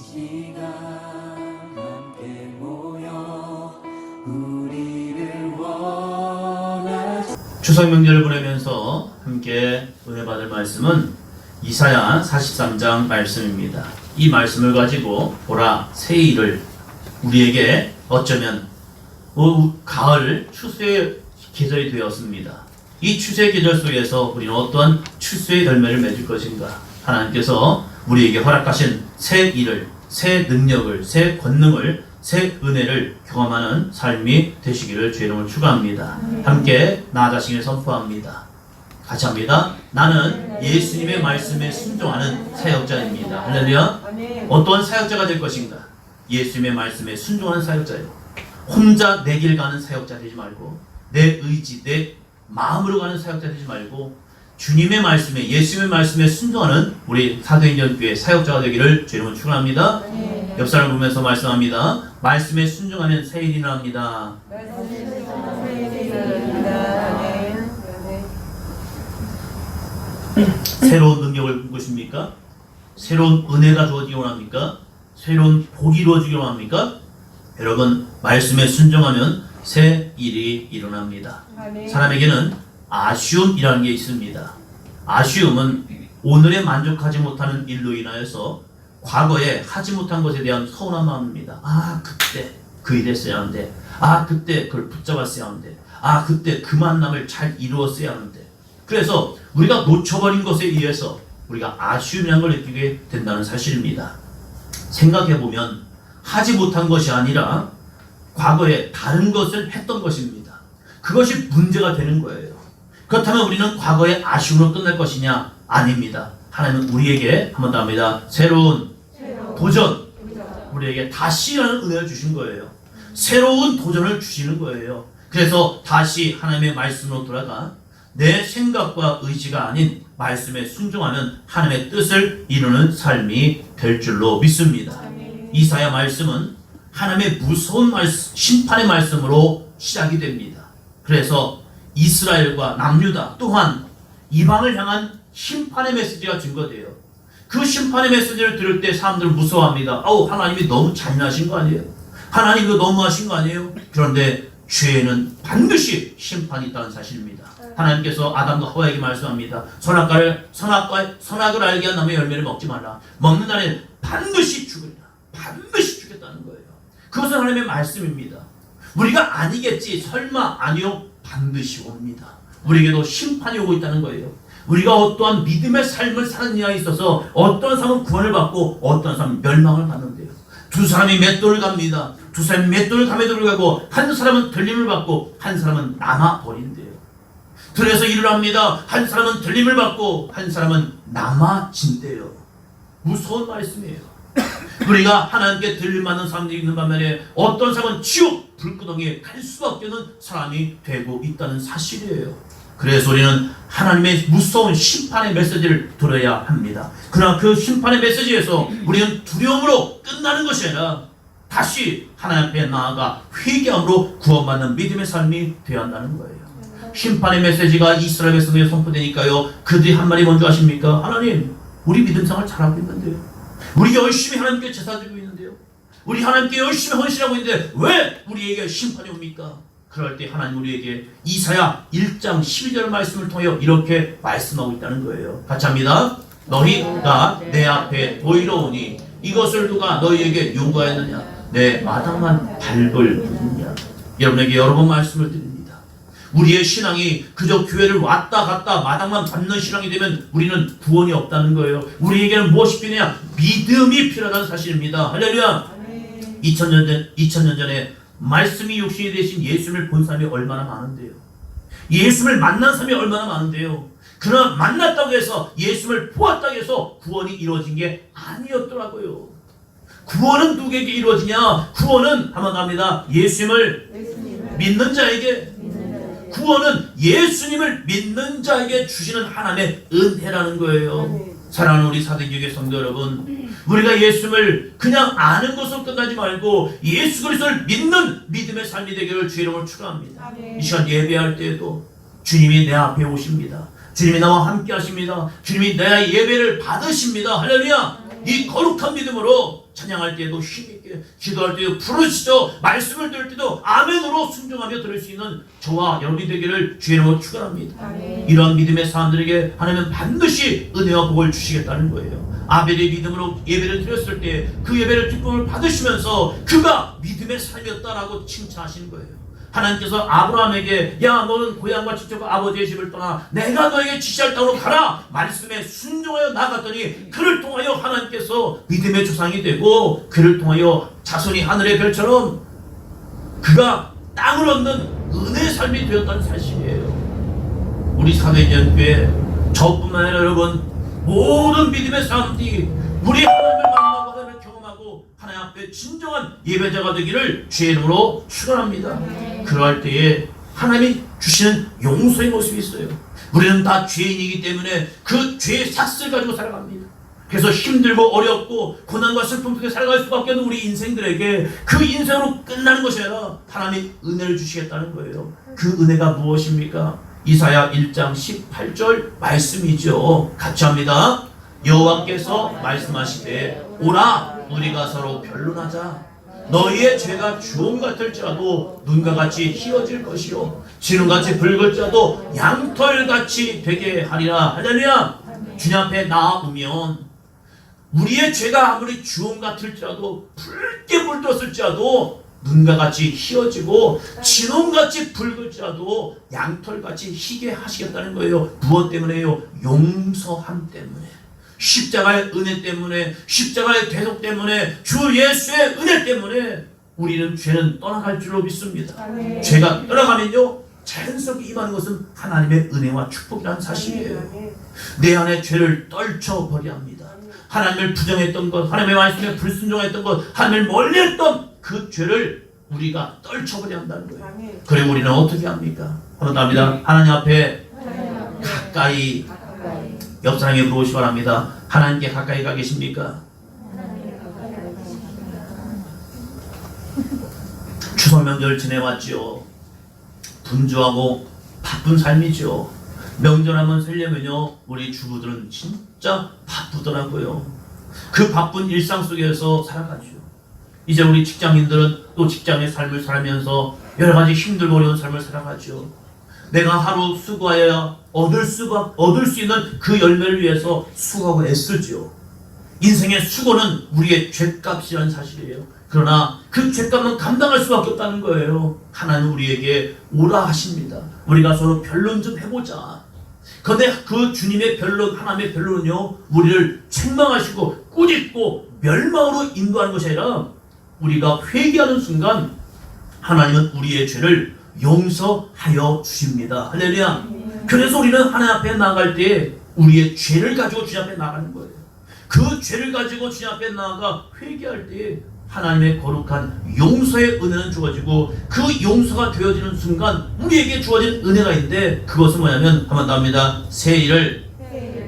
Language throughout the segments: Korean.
시간 함께 모여 우리를 원하시 추석 명절을 보내면서 함께 은혜 받을 말씀은 이사야 43장 말씀입니다. 이 말씀을 가지고 보라 새 일을 우리에게 어쩌면 가을 추수의 계절이 되었습니다. 이 추수의 계절 속에서 우리는 어떠한 추수의 열매를 맺을 것인가? 하나님께서 우리에게 허락하신 새 일을, 새 능력을, 새 권능을, 새 은혜를 경험하는 삶이 되시기를 주의 이름으로 축원합니다. 함께 나 자신을 선포합니다. 같이 합니다. 나는 예수님의 말씀에 순종하는 사역자입니다. 할렐루야. 어떠한 사역자가 될 것인가? 예수님의 말씀에 순종하는 사역자요. 혼자 내 길 가는 사역자 되지 말고 내 의지, 내 마음으로 가는 사역자 되지 말고 주님의 말씀에, 예수님의 말씀에 순종하는 우리 사도행전교회 사역자가 되기를 주의 이름으로 축원합니다. 옆 사람 보면서 말씀합니다. 말씀에 순종하면 새 일이 일어납니다. 새로운 능력을 꿈꾸십니까? 새로운 은혜가 주어지기 원합니까? 새로운 복이 이루어지기 원합니까? 여러분, 말씀에 순종하면 새 일이 일어납니다. 사람에게는 아쉬움이라는 게 있습니다. 아쉬움은 오늘에 만족하지 못하는 일로 인하여서 과거에 하지 못한 것에 대한 서운한 마음입니다. 그때 그 일 했어야 하는데, 그때 그걸 붙잡았어야 하는데, 그때 그 만남을 잘 이루었어야 하는데. 그래서 우리가 놓쳐버린 것에 의해서 우리가 아쉬움이라는 걸 느끼게 된다는 사실입니다. 생각해보면 하지 못한 것이 아니라 과거에 다른 것을 했던 것입니다. 그것이 문제가 되는 거예요. 그렇다면 우리는 과거의 아쉬움으로 끝날 것이냐? 아닙니다. 하나님은 우리에게 한 번 더 합니다. 새로운 도전, 우리에게 다시라는 은혜를 주신 거예요. 새로운 도전을 주시는 거예요. 그래서 다시 하나님의 말씀으로 돌아가 내 생각과 의지가 아닌 말씀에 순종하는 하나님의 뜻을 이루는 삶이 될 줄로 믿습니다. 이사야 말씀은 하나님의 무서운 말씀, 심판의 말씀으로 시작이 됩니다. 그래서 이스라엘과 남유다 또한 이방을 향한 심판의 메시지가 증거돼요. 그 심판의 메시지를 들을 때 사람들은 무서워합니다. 하나님이 너무 잔인하신 거 아니에요? 하나님 이거 너무하신 거 아니에요? 그런데 죄에는 반드시 심판이 있다는 사실입니다. 하나님께서 아담과 하와에게 말씀합니다. 선악을 알게 한 나무의 열매를 먹지 말라. 먹는 날에 반드시 죽으리라. 반드시 죽겠다는 거예요. 그것은 하나님의 말씀입니다. 우리가 아니겠지, 설마, 아니요, 반드시 옵니다. 우리에게도 심판이 오고 있다는 거예요. 우리가 어떠한 믿음의 삶을 사는 이에 있어서 어떤 사람은 구원을 받고 어떤 사람은 멸망을 받는데요. 두 사람이 맷돌을 갑니다. 두 사람이 맷돌을 감에 들어가고 한 사람은 들림을 받고 한 사람은 남아버린대요. 들에서 일을 합니다. 한 사람은 들림을 받고 한 사람은 남아진대요. 무서운 말씀이에요. 우리가 하나님께 들림받는 사람들이 있는 반면에 어떤 사람은 지옥 불구덩이에 갈 수밖에 없는 사람이 되고 있다는 사실이에요. 그래서 우리는 하나님의 무서운 심판의 메시지를 들어야 합니다. 그러나 그 심판의 메시지에서 우리는 두려움으로 끝나는 것이 아니라 다시 하나님 앞에 나아가 회개함으로 구원받는 믿음의 삶이 되어야 한다는 거예요. 심판의 메시지가 이스라엘 백성에게 선포되니까요, 그들이 한 말이 뭔지 아십니까? 하나님, 우리 믿음생활 잘하고 있는데요, 우리 열심히 하나님께 제사 드리고 있는데요, 우리 하나님께 열심히 헌신하고 있는데 왜 우리에게 심판이 옵니까? 그럴 때 하나님 우리에게 이사야 1장 12절 말씀을 통해 이렇게 말씀하고 있다는 거예요. 같이 합니다. 너희가 내 앞에 보이러 오니 이것을 누가 너희에게 요구하였느냐? 내 마당만 밟을 뿐이냐? 여러분에게 여러 번 말씀을 드립니다. 우리의 신앙이 그저 교회를 왔다 갔다 마당만 밟는 신앙이 되면 우리는 구원이 없다는 거예요. 우리에게는 무엇이 필요하냐? 믿음이 필요하다는 사실입니다. 할렐루야. 2000년 전에 말씀이 육신이 되신 예수님을 본 사람이 얼마나 많은데요. 예수님을 만난 사람이 얼마나 많은데요. 그러나 만났다고 해서 예수님을 보았다고 해서 구원이 이루어진 게 아니었더라고요. 구원은 누구에게 이루어지냐? 구원은 한번 합니다. 예수님을 믿는 자에게, 구원은 예수님을 믿는 자에게 주시는 하나님의 은혜라는 거예요. 사랑하는 우리 사도교회 성도 여러분, 우리가 예수님을 그냥 아는 것으로 끝나지 말고 예수 그리스도를 믿는 믿음의 삶이 되기를 주의 이름으로 축원합니다. 이 시간 예배할 때에도 주님이 내 앞에 오십니다. 주님이 나와 함께 하십니다. 주님이 내 예배를 받으십니다. 할렐루야. 이 거룩한 믿음으로 찬양할 때에도 힘있게, 기도할 때도 부르시죠. 말씀을 들을 때도 아멘으로 순종하며 들을 수 있는 저와 여러분이 되기를 주의 이름으로 축원합니다. 이러한 믿음의 사람들에게 하나님은 반드시 은혜와 복을 주시겠다는 거예요. 아벨의 믿음으로 예배를 드렸을 때 그 예배를 기쁨을 받으시면서 그가 믿음의 삶이었다라고 칭찬하시는 거예요. 하나님께서 아브라함에게 야 너는 고향과 직접 아버지의 집을 떠나 내가 너에게 지시할 땅으로 가라 말씀에 순종하여 나갔더니 그를 통하여 하나님께서 믿음의 조상이 되고 그를 통하여 자손이 하늘의 별처럼 그가 땅을 얻는 은혜의 삶이 되었다는 사실이에요. 우리 사도행전교회 저뿐만 아니라 여러분 모든 믿음의 사람들이 우리 하나님을 만나고 하나님을 경험하고 하나님 앞에 진정한 예배자가 되기를 주의 이름으로 축원합니다. 그러할 때에 하나님이 주시는 용서의 모습이 있어요. 우리는 다 죄인이기 때문에 그 죄의 삭슬 가지고 살아갑니다. 그래서 힘들고 어렵고 고난과 슬픔 속에 살아갈 수밖에 없는 우리 인생들에게 그 인생으로 끝나는 것이 아니라 하나님이 은혜를 주시겠다는 거예요. 그 은혜가 무엇입니까? 이사야 1장 18절 말씀이죠. 같이 합니다. 여호와께서 말씀하시되 오라 우리가 서로 변론하자. 너희의 죄가 주홍 같을지라도 눈과 같이 희어질 것이요 진홍같이 붉을지라도 양털같이 되게 하리라. 할렐루야. 주님 앞에 나아오면 우리의 죄가 아무리 주홍 같을지라도 붉게 물들었을지라도 눈과 같이 희어지고 진홍같이 붉을지라도 양털같이 희게 하시겠다는 거예요. 무엇 때문에요? 용서함 때문에, 십자가의 은혜 때문에, 십자가의 대속 때문에, 주 예수의 은혜 때문에 우리는 죄는 떠나갈 줄로 믿습니다. 죄가 떠나가면요 자연스럽게 임하는 것은 하나님의 은혜와 축복이라는 사실이에요. 내 안에 죄를 떨쳐버려야 합니다. 하나님을 부정했던 것, 하나님의 말씀에 불순종했던 것, 하나님을 멀리했던 그 죄를 우리가 떨쳐버려야 한다는 거예요. 그리고 우리는 어떻게 합니까? 한번 더 합니다. 하나님 앞에 가까이, 옆 사람에게 물어보시기 바랍니다. 하나님께 가까이 가 계십니까? 추석 명절 지내왔지요. 분주하고 바쁜 삶이죠. 명절 한번 살려면요 우리 주부들은 진짜 바쁘더라고요. 그 바쁜 일상 속에서 살아가죠. 이제 우리 직장인들은 또 직장의 삶을 살면서 여러 가지 힘들고 어려운 삶을 살아가죠. 내가 하루 수고하여야 얻을 수 있는 그 열매를 위해서 수고하고 애쓰죠. 인생의 수고는 우리의 죗값이라는 사실이에요. 그러나 그 죗값은 감당할 수밖에 없다는 거예요. 하나님 우리에게 오라 하십니다. 우리가 서로 변론 좀 해보자. 그런데 그 주님의 변론, 하나님의 변론은요 우리를 책망하시고 꾸짖고 멸망으로 인도하는 것이 아니라 우리가 회개하는 순간 하나님은 우리의 죄를 용서하여 주십니다. 할렐루야. 그래서 우리는 하나님 앞에 나아갈 때 우리의 죄를 가지고 주님 앞에 나가는 거예요. 그 죄를 가지고 주님 앞에 나아가 회개할 때 하나님의 거룩한 용서의 은혜는 주어지고 그 용서가 되어지는 순간 우리에게 주어진 은혜가 있는데 그것은 뭐냐면 한번 더 합니다. 새 일을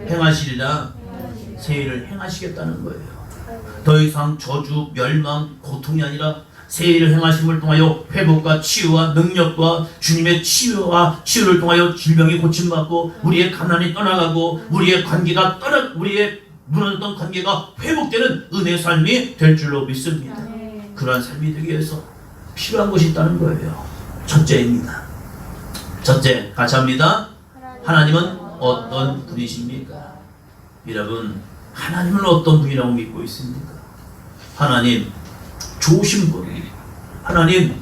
행하시리라. 새 일을 행하시겠다는 거예요. 더 이상 저주, 멸망, 고통이 아니라 새 일을 행하심을 통하여 회복과 치유와 능력과 주님의 치유를 통하여 질병이 고침받고 우리의 가난이 떠나가고 우리의 무너졌던 관계가 회복되는 은혜의 삶이 될 줄로 믿습니다. 그러한 삶이 되기 위해서 필요한 것이 있다는 거예요. 첫째입니다. 첫째, 같이 합니다. 하나님은 어떤 분이십니까? 여러분, 하나님은 어떤 분이라고 믿고 있습니까? 하나님, 좋으신 분. 하나님,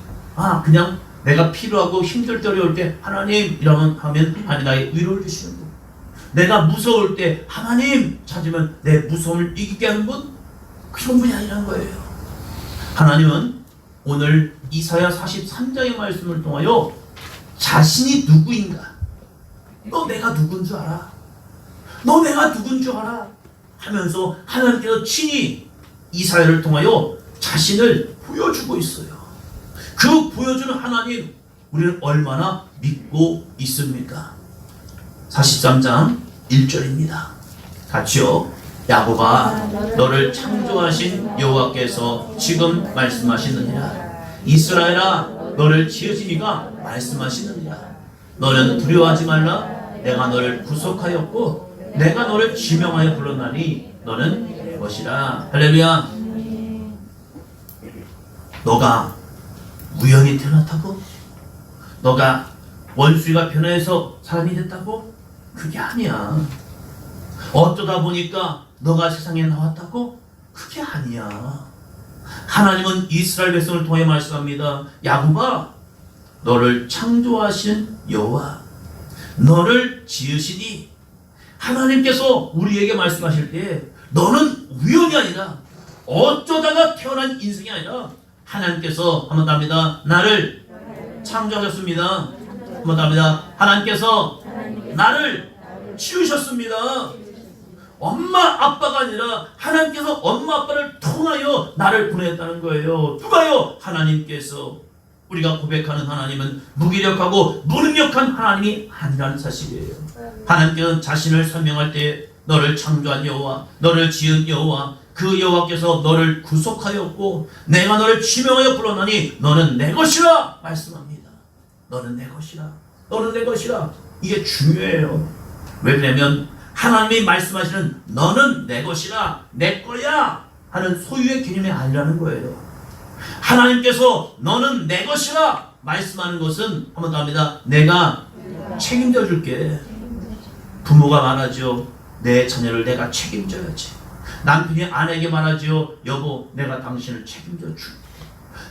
그냥 내가 필요하고 힘들 때 어려울 때 하나님이라면 하면 나의 위로를 주시는 분. 내가 무서울 때 하나님 찾으면 내 무서움을 이기게 하는 분, 그런 분이 아니라는 거예요. 하나님은 오늘 이사야 43장의 말씀을 통하여 자신이 누구인가? 너 내가 누군 줄 알아? 너 내가 누군 줄 알아? 하면서 하나님께서 친히 이사야를 통하여 자신을 보여주고 있어요. 그 보여주는 하나님 우리는 얼마나 믿고 있습니까? 43장 1절입니다. 같이요. 야곱아 너를 창조하신 여호와께서 지금 말씀하시느니라. 이스라엘아 너를 지으신 이가 말씀하시느니라. 너는 두려워하지 말라. 내가 너를 구속하였고 내가 너를 지명하여 불렀나니 너는 내 것이라. 할렐루야. 너가 우연히 태어났다고? 너가 원수가 변해서 사람이 됐다고? 그게 아니야. 어쩌다 보니까 너가 세상에 나왔다고? 그게 아니야. 하나님은 이스라엘 백성을 통해 말씀합니다. 야곱아, 너를 창조하신 여호와, 너를 지으시니. 하나님께서 우리에게 말씀하실 때 너는 우연이 아니라 어쩌다가 태어난 인생이 아니라 하나님께서 한번 더 합니다. 나를 창조하셨습니다. 한번 더 합니다. 하나님께서 나를 지으셨습니다. 엄마 아빠가 아니라 하나님께서 엄마 아빠를 통하여 나를 보냈다는 거예요. 누가요? 하나님께서. 우리가 고백하는 하나님은 무기력하고 무능력한 하나님이 아니라는 사실이에요. 하나님께서는 자신을 설명할 때 너를 창조한 여호와, 너를 지은 여호와, 그 여호와께서 너를 구속하였고 내가 너를 지명하여 불렀나니 너는 내 것이라 말씀합니다. 너는 내 것이라. 너는 내 것이라. 이게 중요해요. 왜 그러냐면 하나님이 말씀하시는 너는 내 것이라, 내 거야 하는 소유의 개념이 아니라는 거예요. 하나님께서 너는 내 것이라 말씀하는 것은 한번 더 합니다. 내가 책임져 줄게. 부모가 말하죠. 내 자녀를 내가 책임져야지. 남편이 아내에게 말하죠. 여보, 내가 당신을 책임져 줄게.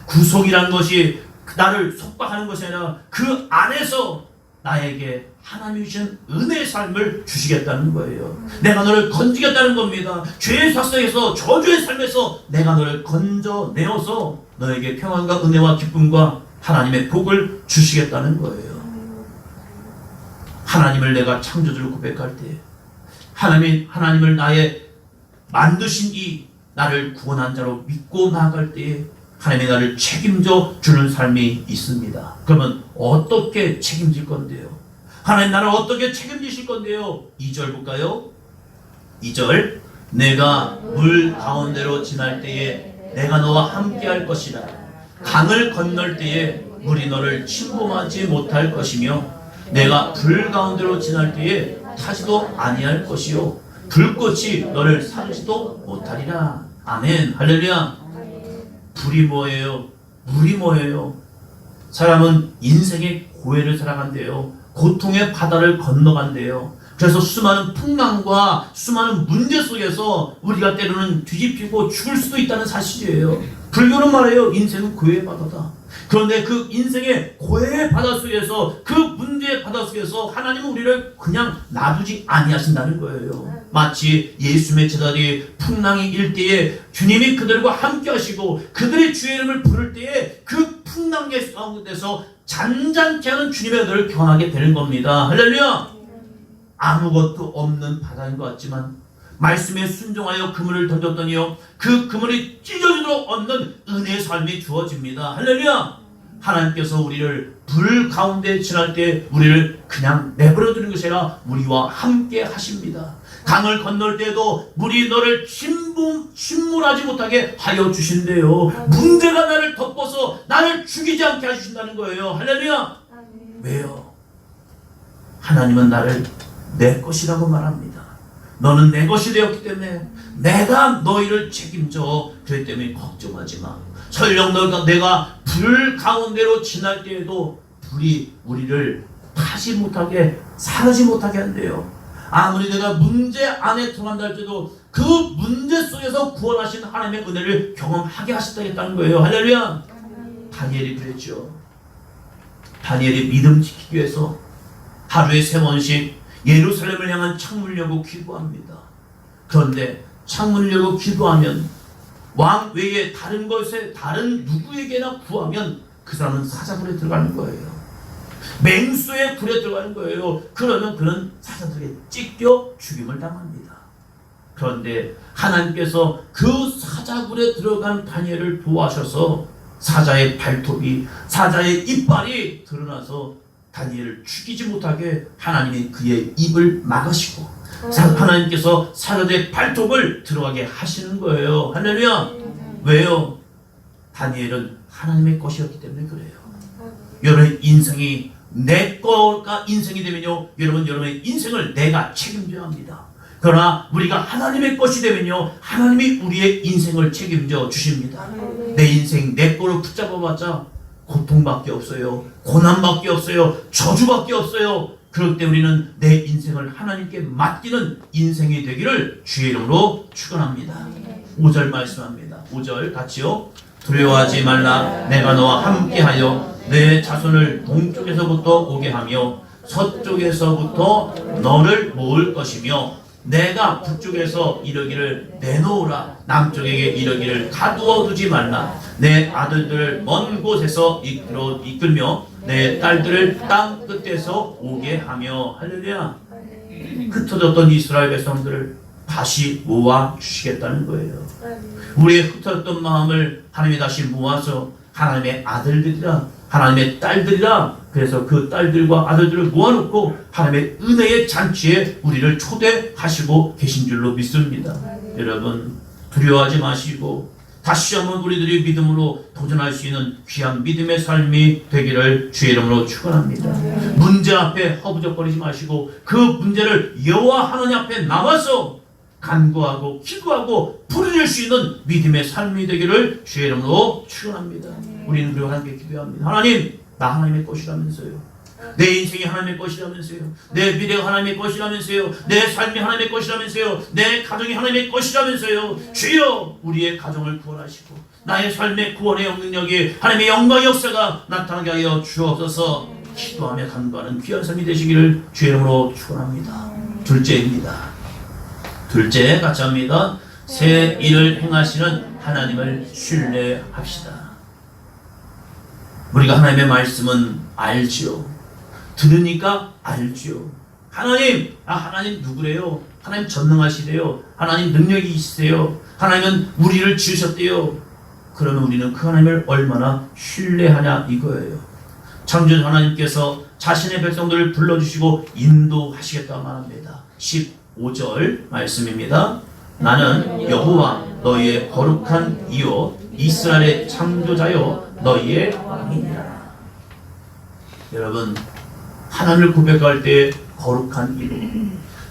구속이란 것이 나를 속박하는 것이 아니라 그 안에서 나에게 하나님이 주신 은혜의 삶을 주시겠다는 거예요. 내가 너를 건지겠다는 겁니다. 죄의 삭성에서 저주의 삶에서 내가 너를 건져내어서 너에게 평안과 은혜와 기쁨과 하나님의 복을 주시겠다는 거예요. 하나님을 내가 창조주로 고백할 때 하나님을 나의 만드신 이 나를 구원한 자로 믿고 나아갈 때에 하나님이 나를 책임져 주는 삶이 있습니다. 그러면 어떻게 책임질 건데요? 하나님 나를 어떻게 책임지실 건데요? 2절 볼까요? 2절 내가 물 가운데로 지날 때에 내가 너와 함께 할 것이라. 강을 건널 때에 물이 너를 침범하지 못할 것이며 내가 불 가운데로 지날 때에 타지도 아니할 것이요 불꽃이 너를 사르지도 못하리라. 아멘. 할렐루야. 불이 뭐예요? 물이 뭐예요? 사람은 인생의 고해를 살아간대요. 고통의 바다를 건너간대요. 그래서 수많은 풍랑과 수많은 문제 속에서 우리가 때로는 뒤집히고 죽을 수도 있다는 사실이에요. 불교는 말해요. 인생은 고해의 바다다. 그런데 그 인생의 고해의 바다 속에서 그 문제의 바다 속에서 하나님은 우리를 그냥 놔두지 아니하신다는 거예요. 마치 예수님의 제자들이 풍랑이 일 때에 주님이 그들과 함께 하시고 그들의 주의 이름을 부를 때에 그 풍랑 가운데서 잔잔케 하는 주님의 은혜를 경험하게 되는 겁니다. 할렐루야. 아무것도 없는 바다인 것 같지만 말씀에 순종하여 그물을 던졌더니요 그 그물이 찢어지도록 얻는 은혜의 삶이 주어집니다. 할렐루야. 하나님께서 우리를 불 가운데 지날 때 우리를 그냥 내버려 두는 것이 아니라 우리와 함께 하십니다. 강을 건널 때도 물이 너를 침몰하지 못하게 하여 주신대요. 문제가 나를 덮어서 나를 죽이지 않게 해주신다는 거예요. 할렐루야. 왜요? 하나님은 나를 내 것이라고 말합니다. 너는 내 것이 되었기 때문에 내가 너희를 책임져. 그렇기 때문에 걱정하지 마. 설령 내가 불 가운데로 지날 때에도 불이 우리를 타지 못하게 사르지 못하게 한대요. 아무리 내가 문제 안에 들어간다 할지라도 그 문제 속에서 구원하신 하나님의 은혜를 경험하게 하셨다는 거예요. 할렐루야. 다니엘이 그랬죠. 다니엘이 믿음 지키기 위해서 하루에 3번씩 예루살렘을 향한 창문을 열고 기도합니다. 그런데 창문을 열고 기도하면 왕 외에 다른 것에 다른 누구에게나 구하면 그 사람은 사자굴에 들어가는 거예요. 맹수의 굴에 들어가는 거예요. 그러면 그는 사자들에게 찢겨 죽임을 당합니다. 그런데 하나님께서 그 사자굴에 들어간 다니엘을 도와셔서 사자의 발톱이 사자의 이빨이 드러나서 다니엘을 죽이지 못하게 하나님이 그의 입을 막으시고 하나님께서 사자의 발톱을 들어가게 하시는 거예요. 할렐루야. 왜요? 다니엘은 하나님의 것이었기 때문에 그래요. 여러분의 인생이 내 거가 인생이 되면요 여러분의 인생을 내가 책임져야 합니다. 그러나 우리가 하나님의 것이 되면요, 하나님이 우리의 인생을 책임져 주십니다. 내 인생 내 거로 붙잡아봤자 고통밖에 없어요. 고난밖에 없어요. 저주밖에 없어요. 그럴 때 우리는 내 인생을 하나님께 맡기는 인생이 되기를 주의 이름으로 축원합니다. 5절 말씀합니다. 5절 같이요. 두려워하지 말라. 내가 너와 함께하여 내 자손을 동쪽에서부터 오게 하며 서쪽에서부터 너를 모을 것이며 내가 북쪽에서 이르기를 내놓으라. 남쪽에게 이르기를 가두어 두지 말라. 내 아들들을 먼 곳에서 이끌며 내 딸들을 땅 끝에서 오게 하며. 할렐루야. 흩어졌던 이스라엘 백성들을 다시 모아 주시겠다는 거예요. 우리의 흩어졌던 마음을 하나님이 다시 모아서 하나님의 아들들이라, 하나님의 딸들이라, 그래서 그 딸들과 아들들을 모아놓고 하나님의 은혜의 잔치에 우리를 초대하시고 계신 줄로 믿습니다. 여러분, 두려워하지 마시고 다시 한번 우리들이 믿음으로 도전할 수 있는 귀한 믿음의 삶이 되기를 주의 이름으로 축원합니다. 문제 앞에 허부적거리지 마시고 그 문제를 여호와 하나님 앞에 나와서 간구하고 기도하고 부르짖을 수 있는 믿음의 삶이 되기를 주의 이름으로 축원합니다. 우리는 그리고 하나님께 기도합니다. 하나님, 나 하나님의 것이라면서요. 내 인생이 하나님의 것이라면서요. 내 미래가 하나님의 것이라면서요. 내 삶이 하나님의 것이라면서요. 내 가정이 하나님의 것이라면서요. 주여, 우리의 가정을 구원하시고 나의 삶의 구원의 능력이 하나님의 영광 역사가 나타나게 하여 주옵소서. 기도하며 간구하는 귀한 삶이 되시기를 주의 이름으로 축원합니다. 둘째입니다. 둘째 같이 합니다. 새 일을 행하시는 하나님을 신뢰합시다. 우리가 하나님의 말씀은 알지요. 들으니까 알지요. 하나님, 하나님 누구래요? 하나님 전능하시대요. 하나님 능력이 있으세요. 하나님은 우리를 지으셨대요. 그러면 우리는 그 하나님을 얼마나 신뢰하냐 이거예요. 창조주 하나님께서 자신의 백성들을 불러주시고 인도하시겠다고 말합니다. 15절 말씀입니다. 나는 여호와 너희의 거룩한 이요 이스라엘의 창조자요 너희의 왕이니라. 여러분, 하나님을 고백할 때 거룩한 이로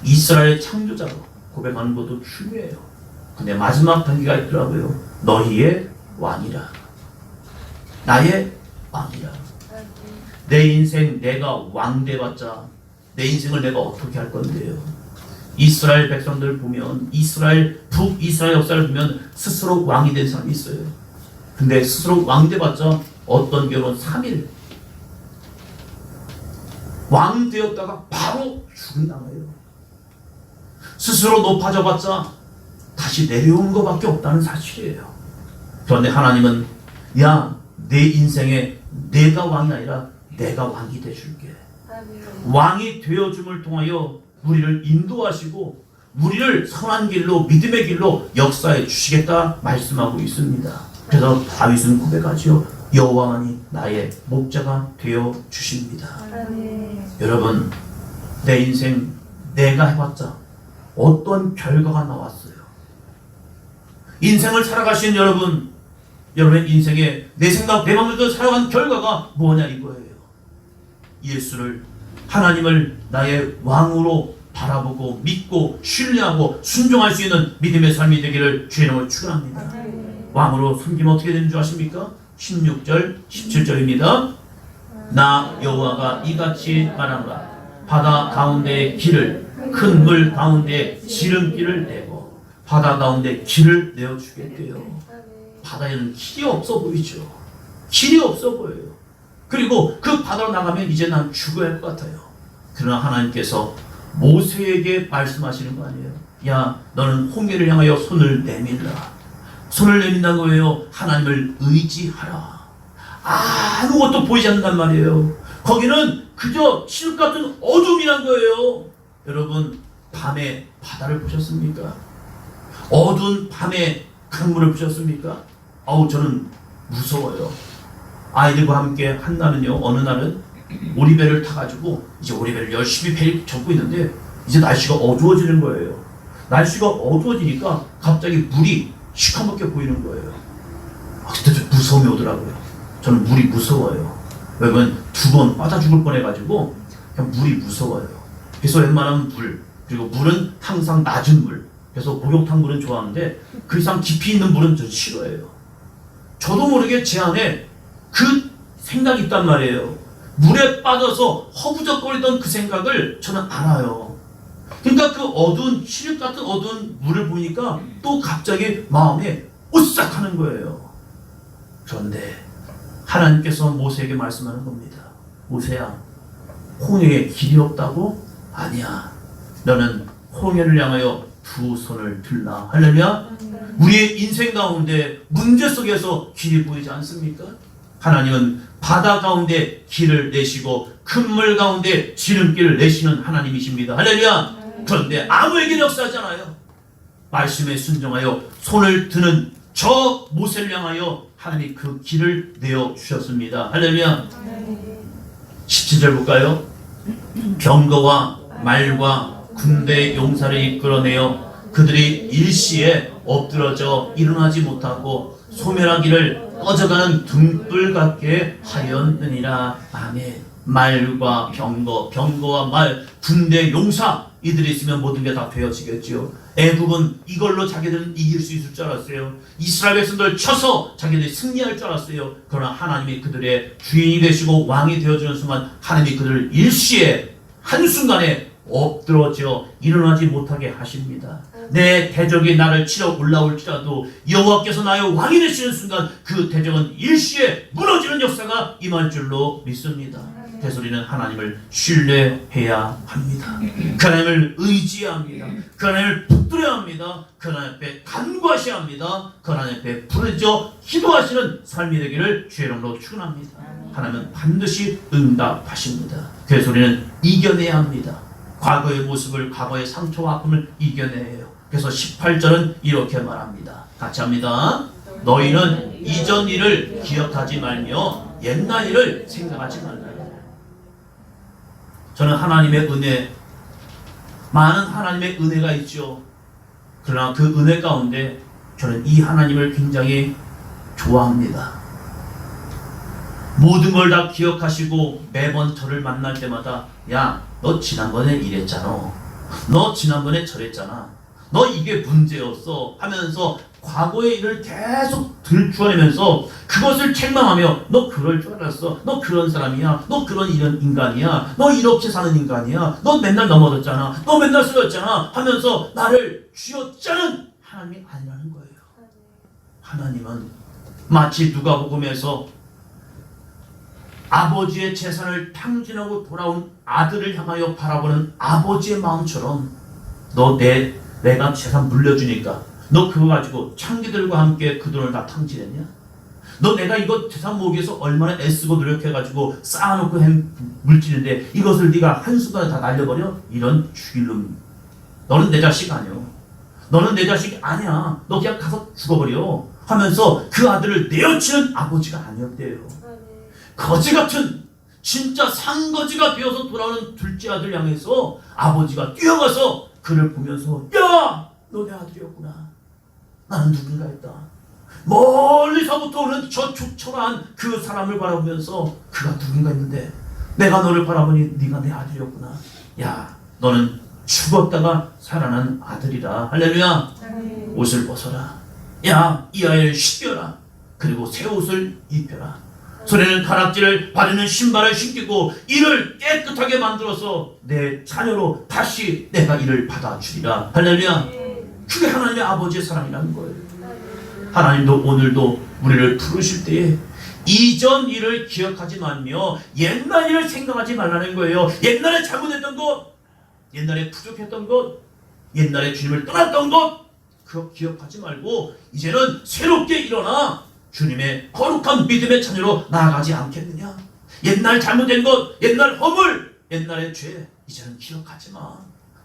이스라엘의 창조자로 고백하는 것도 중요해요. 근데 마지막 단계가 있더라고요. 너희의 왕이라. 나의 왕이라. 내 인생 내가 왕 돼봤자 내 인생을 내가 어떻게 할 건데요. 이스라엘 백성들 보면 북이스라엘 역사를 보면 스스로 왕이 된 사람이 있어요. 근데 스스로 왕 돼봤자 어떤 경우는 3일 왕 되었다가 바로 죽음 당해요. 스스로 높아져봤자 다시 내려오는 것밖에 없다는 사실이에요. 그런데 하나님은 야, 내 인생에 내가 왕이 아니라 내가 왕이 되줄게. 왕이 되어줌을 통하여 우리를 인도하시고 우리를 선한 길로 믿음의 길로 역사해 주시겠다 말씀하고 있습니다. 그래서 다윗은 고백하지요. 여호와만이 나의 목자가 되어 주십니다. 여러분, 내 인생 내가 해봤자 어떤 결과가 나왔어요. 인생을 살아가신 여러분의 인생에 내 생각 내 마음대로 살아간 결과가 뭐냐 이거예요. 예수를, 하나님을 나의 왕으로 바라보고 믿고 신뢰하고 순종할 수 있는 믿음의 삶이 되기를 주의 이름으로 축원합니다. 왕으로 섬기면 어떻게 되는 줄 아십니까? 16절 17절입니다. 나 여호와가 이같이 말하노라. 바다 가운데 길을, 큰 물 가운데 지름길을 내고 바다 가운데 길을 내어주겠대요. 바다에는 길이 없어 보이죠. 길이 없어 보여요. 그리고 그 바다로 나가면 이제 난 죽어야 할 것 같아요. 그러나 하나님께서 모세에게 말씀하시는 거 아니에요. 야, 너는 홍해를 향하여 손을 내밀라. 손을 내민다는 거예요. 하나님을 의지하라. 아무것도 보이지 않는단 말이에요. 거기는 그저 칠흑 같은 어둠이란 거예요. 여러분, 밤에 바다를 보셨습니까? 어두운 밤에 강물을 보셨습니까? 저는 무서워요. 아이들과 함께 한 날은요, 어느 날은 오리배를 타가지고 이제 오리배를 열심히 배를 접고 있는데 이제 날씨가 어두워지는 거예요. 날씨가 어두워지니까 갑자기 물이 시커멓게 보이는 거예요. 그때 좀 무서움이 오더라고요. 저는 물이 무서워요. 왜냐면 2번 빠져 죽을 뻔해가지고 그냥 물이 무서워요. 그래서 웬만하면 그리고 물은 항상 낮은 물. 그래서 목욕탕 물은 좋아하는데 그 이상 깊이 있는 물은 저 싫어해요. 저도 모르게 제 안에 그 생각이 있단 말이에요. 물에 빠져서 허부적거리던 그 생각을 저는 알아요. 그러니까 그 어두운 칠흑 같은 어두운 물을 보니까 또 갑자기 마음에 오싹하는 거예요. 그런데 하나님께서 모세에게 말씀하는 겁니다. 모세야, 홍해에 길이 없다고? 아니야. 너는 홍해를 향하여 두 손을 들라. 할렐루야. 우리의 인생 가운데 문제 속에서 길이 보이지 않습니까? 하나님은 바다 가운데 길을 내시고 큰 물 가운데 지름길을 내시는 하나님이십니다. 할렐루야. 그런데 아무에게 역사하지 않아요. 말씀에 순종하여 손을 드는 저 모세를 향하여 하나님이 그 길을 내어주셨습니다. 할렐루야. 17절 볼까요? 병거와 말과 군대 용사를 이끌어내어 그들이 일시에 엎드러져 일어나지 못하고 소멸하기를 꺼져가는 등불 같게 하였느니라. 아멘. 말과 병거, 병거와 말, 군대 용사, 이들이 있으면 모든 게 다 되어지겠죠. 애국은 이걸로 자기들은 이길 수 있을 줄 알았어요. 이스라엘 백성들 쳐서 자기들이 승리할 줄 알았어요. 그러나 하나님이 그들의 주인이 되시고 왕이 되어주는 순간 하나님이 그들을 일시에 한순간에 엎드러져 일어나지 못하게 하십니다. 내 대적이 나를 치러 올라올지라도 여호와께서 나의 왕이 되시는 순간 그 대적은 일시에 무너지는 역사가 임할 줄로 믿습니다. 그래서 우리는 하나님을 신뢰해야 합니다. 그 하나님을 의지해야 합니다. 그 하나님을 붙들어야 합니다. 그 하나님 앞에 간구하셔야 합니다. 그 하나님 앞에 부르짖어 기도하시는 삶이 되기를 주의 이름으로 축원합니다. 하나님은 반드시 응답하십니다. 그래서 우리는 이겨내야 합니다. 과거의 모습을, 과거의 상처와 아픔을 이겨내야 해요. 그래서 18절은 이렇게 말합니다. 같이 합니다. 너희는 이전 일을 기억하지 말며 옛날 일을 생각하지 말라. 저는 하나님의 은혜, 많은 하나님의 은혜가 있죠. 그러나 그 은혜 가운데 저는 이 하나님을 굉장히 좋아합니다. 모든 걸 다 기억하시고 매번 저를 만날 때마다 야, 너 지난번에 이랬잖아. 너 지난번에 저랬잖아. 너 이게 문제였어 하면서 과거의 일을 계속 들추어내면서 그것을 책망하며 너 그럴 줄 알았어. 너 그런 사람이야. 너 그런 이런 인간이야. 너 이렇게 사는 인간이야. 너 맨날 넘어졌잖아. 너 맨날 쓰였잖아 하면서 나를 쥐어짜는 하나님이 아니라는 거예요. 하나님은 마치 누가복음에서 아버지의 재산을 탕진하고 돌아온 아들을 향하여 바라보는 아버지의 마음처럼 내가 재산 물려주니까 너 그거 가지고 창기들과 함께 그 돈을 다 탕진했냐? 너 내가 이거 재산 모으기 위해서 얼마나 애쓰고 노력해가지고 쌓아놓고 한 물질인데 이것을 네가 한순간에 다 날려버려? 이런 죽일놈. 너는 내 자식 아니야. 너는 내 자식이 아니야. 너 그냥 가서 죽어버려 하면서 그 아들을 내어치는 아버지가 아니었대요. 거지같은 진짜 상거지가 되어서 돌아오는 둘째 아들 향해서 아버지가 뛰어가서 그를 보면서 야! 너 내 아들이었구나. 나는 누군가 했다. 멀리서부터 오는 저 초라한 그 사람을 바라보면서 그가 누군가 했는데 내가 너를 바라보니 네가 내 아들이었구나. 야, 너는 죽었다가 살아난 아들이라. 할렐루야. 옷을 벗어라. 야, 이 아이를 씻겨라. 그리고 새 옷을 입혀라. 손에는 가락지를 바르는 신발을 신기고 이를 깨끗하게 만들어서 내 자녀로 다시 내가 이를 받아주리라. 할렐루야. 그게 하나님의 아버지의 사랑이라는 거예요. 하나님도 오늘도 우리를 부르실 때에 이전 일을 기억하지 말며 옛날 일을 생각하지 말라는 거예요. 옛날에 잘못했던 것, 옛날에 부족했던 것, 옛날에 주님을 떠났던 것, 그거 기억하지 말고 이제는 새롭게 일어나 주님의 거룩한 믿음의 자녀로 나아가지 않겠느냐? 옛날 잘못된 것, 옛날 허물, 옛날의 죄 이제는 기억하지 마.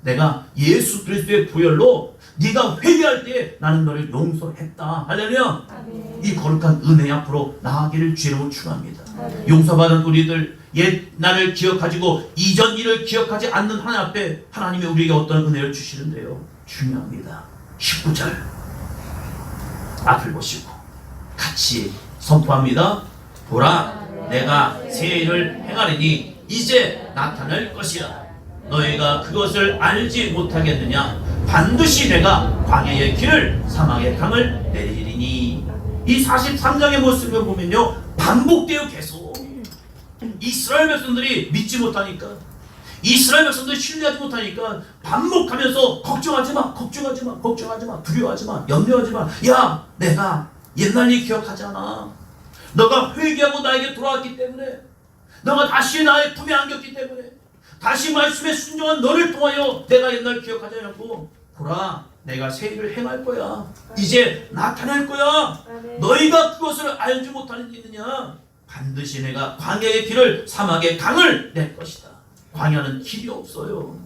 내가 예수 그리스도의 보혈로 네가 회개할 때 나는 너를 용서했다. 할렐루야. 이 거룩한 은혜 앞으로 나아가기를 주로 축원합니다. 용서받은 우리들 옛날을 기억하지고 이전 일을 기억하지 않는 하나님 앞에 하나님이 우리에게 어떤 은혜를 주시는데요. 중요합니다. 19절 앞을 보시고 같이 선포합니다. 보라, 내가 새 일을 행하리니 이제 나타날 것이라. 너희가 그것을 알지 못하겠느냐? 반드시 내가 광야의 길을 사막의 강을 내리리니. 이 43장의 모습을 보면요, 반복돼요. 계속 이스라엘 백성들이 믿지 못하니까, 이스라엘 백성들이 신뢰하지 못하니까 반복하면서 걱정하지 마, 걱정하지 마, 걱정하지 마, 두려워하지 마, 염려하지 마. 야, 내가 옛날 일 기억하지 않아? 너가 회개하고 나에게 돌아왔기 때문에, 너가 다시 나의 품에 안겼기 때문에, 다시 말씀에 순종한 너를 통하여 내가 옛날 기억하지 않았고, 보라, 내가 새 일을 행할 거야. 이제 나타날 거야. 너희가 그것을 알지 못하는 게 있느냐? 반드시 내가 광야의 길을 사막의 강을 낼 것이다. 광야는 길이 없어요.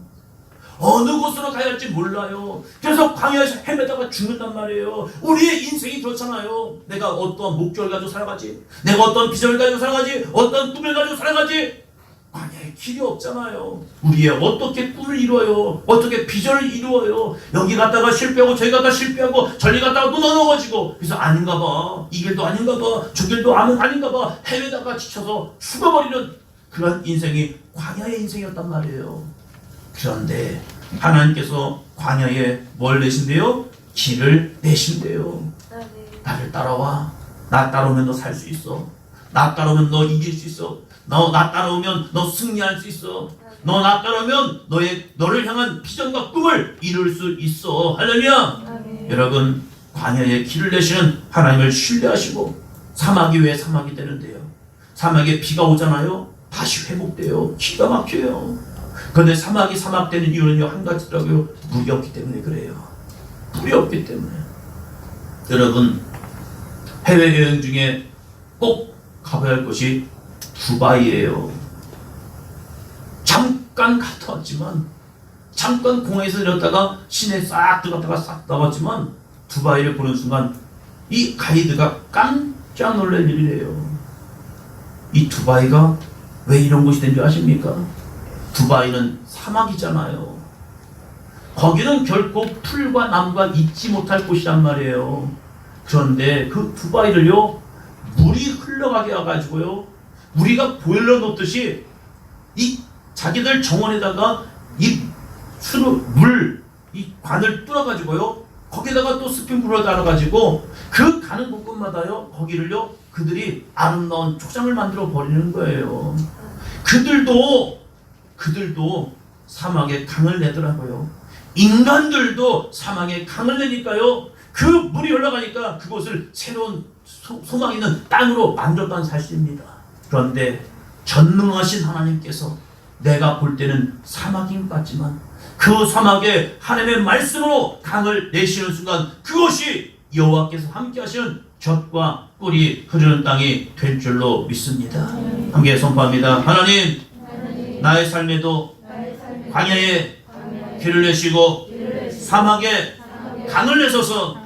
어느 곳으로 가야 할지 몰라요. 그래서 광야에서 헤매다가 죽는단 말이에요. 우리의 인생이 그렇잖아요. 내가 어떤 목적을 가지고 살아가지, 내가 어떤 비전을 가지고 살아가지, 어떤 꿈을 가지고 살아가지. 광야에 길이 없잖아요. 우리의 어떻게 꿈을 이루어요, 어떻게 비전을 이루어요. 여기 갔다가 실패하고 저기 갔다가 실패하고 저리 갔다가 또 넘어가지고, 그래서 아닌가 봐, 이 길도 아닌가 봐, 저 길도 아닌가 봐, 헤매다가 지쳐서 죽어버리는 그런 인생이 광야의 인생이었단 말이에요. 그런데 하나님께서 광야에 뭘 내신대요? 길을 내신대요. 나를 따라와. 나 따라오면 너 살 수 있어. 나 따라오면 너 이길 수 있어. 나 따라오면 너 승리할 수 있어. 너 나 따라오면 너를 향한 비전과 꿈을 이룰 수 있어. 할렐루야. 여러분, 광야에 길을 내시는 하나님을 신뢰하시고, 사막이 왜 사막이 되는데요? 사막에 비가 오잖아요. 다시 회복돼요. 기가 막혀요. 그런데 사막이 사막되는 이유는요, 한 가지더라고요. 물이 없기 때문에 그래요. 물이 없기 때문에. 여러분, 해외여행 중에 꼭 가봐야 할 곳이 두바이예요. 잠깐 갔다 왔지만, 잠깐 공항에서 내렸다가 시내에 싹 들어갔다가 싹 나왔지만, 두바이를 보는 순간 이 가이드가 깜짝 놀랄 일이래요. 이 두바이가 왜 이런 곳이 된 줄 아십니까? 두바이는 사막이잖아요. 거기는 결코 풀과 나무가 있지 못할 곳이란 말이에요. 그런데 그 두바이를요, 물이 흘러가게 해가지고요, 우리가 보일러 놓듯이 이 자기들 정원에다가 이 이 관을 뚫어가지고요, 거기다가 또 스프링클러를 달아가지고 그 가는 곳곳마다요, 거기를요, 그들이 아름다운 초장을 만들어 버리는 거예요. 그들도 사막에 강을 내더라고요. 인간들도 사막에 강을 내니까요, 그 물이 흘러가니까 그곳을 새로운 소망 있는 땅으로 만들었다는 사실입니다. 그런데 전능하신 하나님께서 내가 볼 때는 사막인 것 같지만, 그 사막에 하나님의 말씀으로 강을 내시는 순간 그것이 여호와께서 함께 하시는 젖과 꿀이 흐르는 땅이 될 줄로 믿습니다. 함께 선포합니다. 하나님, 나의 삶에도 광야에 길을 내시고 사막에 강을 내셔서,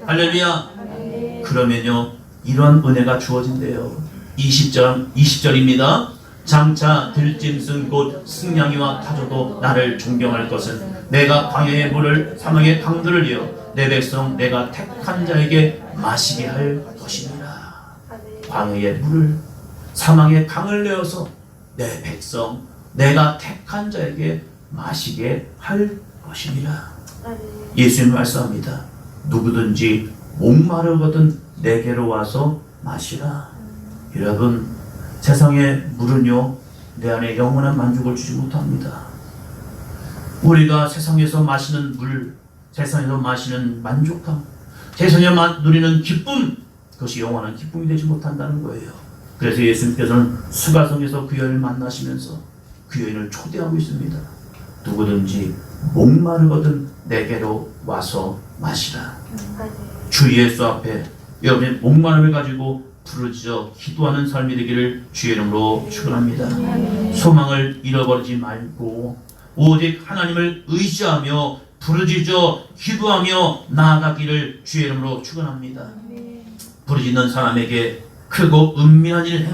할렐루야. 그러면요, 이런 은혜가 주어진대요. 20절입니다. 장차 들짐승 곧 승냥이와 타조도 나를 존경할 것은 내가 광야의 물을 사막의 강들을 이어 내 백성 내가 택한 자에게 마시게 할 것이니라. 광야의 물을 사막의 강을 내어서 내 백성 내가 택한 자에게 마시게 할 것이니라. 예수님 말씀합니다. 누구든지 목마르거든 내게로 와서 마시라. 여러분, 세상의 물은요, 내 안에 영원한 만족을 주지 못합니다. 우리가 세상에서 마시는 물, 세상에서 마시는 만족감, 세상에서 누리는 기쁨, 그것이 영원한 기쁨이 되지 못한다는 거예요. 그래서 예수님께서는 수가성에서 그 여인을 만나시면서 그 여인을 초대하고 있습니다. 누구든지 목마르거든 내게로 와서 마시라. 주 예수 앞에 여러분의 목마름을 가지고 부르짖어 기도하는 삶이 되기를 주의 이름으로 축원합니다. 소망을 잃어버리지 말고 오직 하나님을 의지하며 부르짖어 기도하며 나아가기를 주의 이름으로 축원합니다. 부르짖는 사람에게 크고 은밀한 일을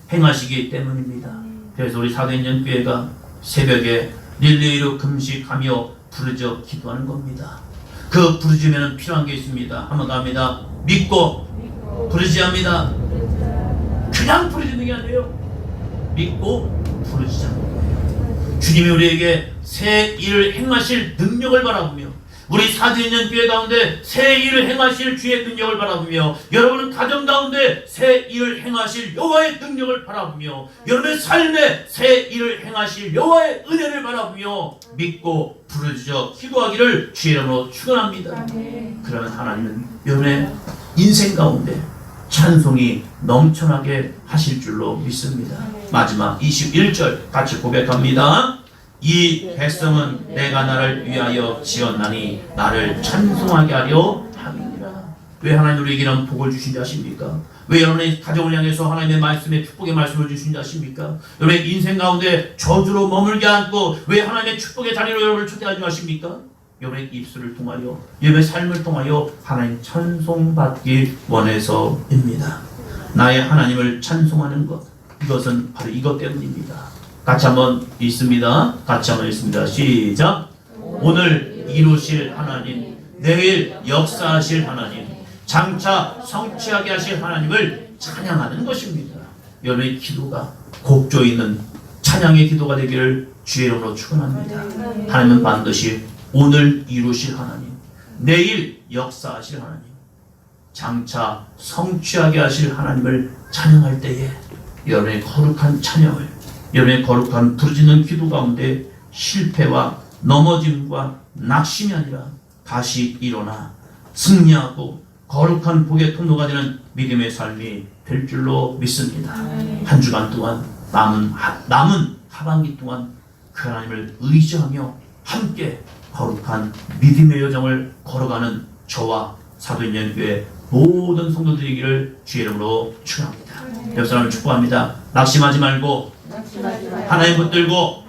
행하시기 때문입니다. 그래서 우리 사도행전 교회가 새벽에 릴레이로 금식하며 부르짖어 기도하는 겁니다. 그 부르짖으면 필요한 게 있습니다. 한번 더 합니다. 믿고 부르짖합니다. 그냥 부르짖는 게 아니에요. 믿고 부르짖는 거예요. 주님이 우리에게 새 일을 행하실 능력을 바라보며 우리 사도인전 교회 가운데 새 일을 행하실 주의 능력을 바라보며 여러분은 가정 가운데 새 일을 행하실 여호와의 능력을 바라보며 여러분의 삶에 새 일을 행하실 여호와의 은혜를 바라보며 믿고 부르짖어 기도하기를 주의 이름으로 축원합니다. 그러면 하나님은 여러분의 인생 가운데 찬송이 넘쳐나게 하실 줄로 믿습니다. 마지막 21절 같이 고백합니다. 이 백성은 내가 나를 위하여 지었나니 나를 찬송하게 하려 함이니라. 왜 하나님 우리에게 이런 복을 주신지 아십니까? 왜 여러분의 가정을 향해서 하나님의 말씀에 축복의 말씀을 주신지 아십니까? 여러분의 인생 가운데 저주로 머물게 않고 왜 하나님의 축복의 자리로 여러분을 초대하지 마십니까? 여러분의 입술을 통하여 여러분의 삶을 통하여 하나님 찬송받기 원해서입니다. 나의 하나님을 찬송하는 것, 이것은 바로 이것 때문입니다. 같이 한번 읽습니다. 같이 한번 읽습니다. 시작. 오늘 이루실 하나님, 내일 역사하실 하나님, 장차 성취하게 하실 하나님을 찬양하는 것입니다. 여러분의 기도가 곡조 있는 찬양의 기도가 되기를 주의 이름으로 축원합니다. 하나님은 반드시 오늘 이루실 하나님, 내일 역사하실 하나님, 장차 성취하게 하실 하나님을 찬양할 때에 여러분의 거룩한 찬양을, 여러분의 거룩한 부르짖는 기도 가운데 실패와 넘어짐과 낙심이 아니라 다시 일어나 승리하고 거룩한 복의 통로가 되는 믿음의 삶이 될 줄로 믿습니다. 한 주간 동안 남은 하반기 동안 그 하나님을 의지하며 함께 거룩한 믿음의 여정을 걸어가는 저와 사도인전 교회 모든 성도들이기를 주의 이름으로 축원합니다. 옆 사람을 축복합니다. 낙심하지 말고 하나님 붙들고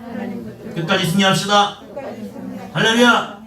끝까지 승리합시다. 할렐루야.